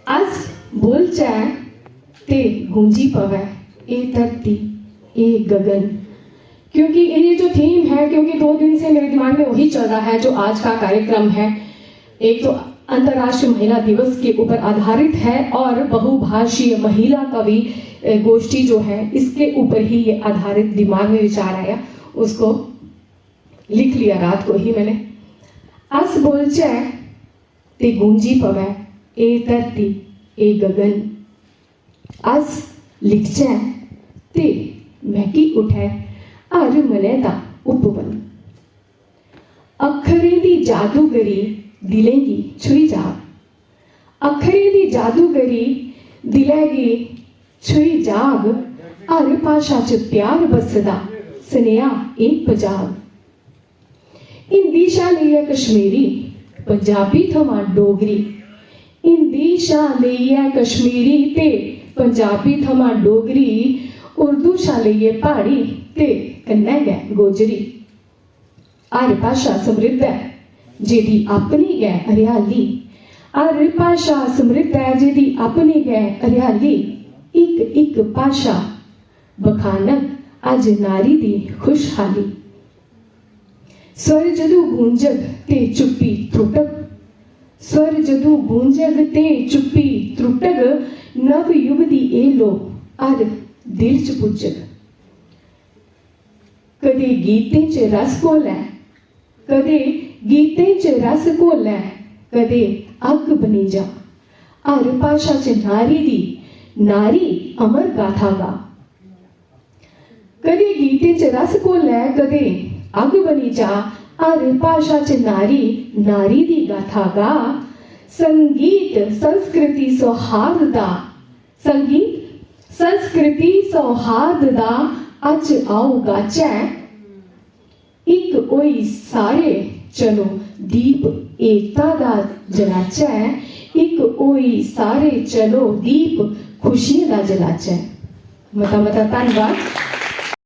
अस बोल चै ते गूंजी पवै ए धरती ए गगन। क्योंकि ये जो थीम है, क्योंकि 2 दिन से मेरे दिमाग में वही चल रहा है जो आज का कार्यक्रम है। एक तो अंतर्राष्ट्रीय महिला दिवस के ऊपर आधारित है और बहुभाषीय महिला कवि गोष्ठी जो है इसके ऊपर ही ये आधारित दिमाग में विचार आया, उसको लिख लिया रात को ही मैंने। अस बोलचै ते गूंजी पवै ए धरती ए गगन। अस लिखचै ते महकी उठै हर मनै दा उपवन। अखरें दी जादूगरी दिलें गी छुई जा। अखरें दी जादूगरी दिलें गी छुई जाग। हर भाशा च प्यार बसदा सनेहा ए पजाग। हिंदी शा लेइयै कश्मीरी पंजाबी थमां डोगरी। हिंदी शा लेइयै कश्मीरी ते पंजाबी थमां डोगरी। उर्दू शा लेइयै प्हाड़ी ते कन्नै गै गोजरी। हर भाशा समृद्ध है जेदी अपनी गै हरियाली। हर भाशा समृद्ध है जेदी अपनी गै हरियाली। इक इक भाशा बखानक अज नारी दी खुशहाली। स्वर जदू गूंजग ते चुप्पी त्रुटग। स्वर जदू गूंजग ते चुप्पी त्रुटग। नव युग दी ए लो हर दिल च पुजग। कदे गीतें च रस घोलै, कदे गीतें च रस घोलै, कदे अग बनी जा। हर भाशा च नारी दी नारी अमर गाथा गा। कदे गीतें च रस घोलै, कदे अग बनी जा। हर भाशा च नारी नारी दी गाथा गा। संगीत संस्कृति सौहार्द दा। संगीत संस्कृति सौहार्द दा अज आओ गाचै। इक होई सारे चलो दीप एकता दा जलाचै। इक होई सारे चलो दीप खुशियां दा जलाचै। मता मता धन्नवाद।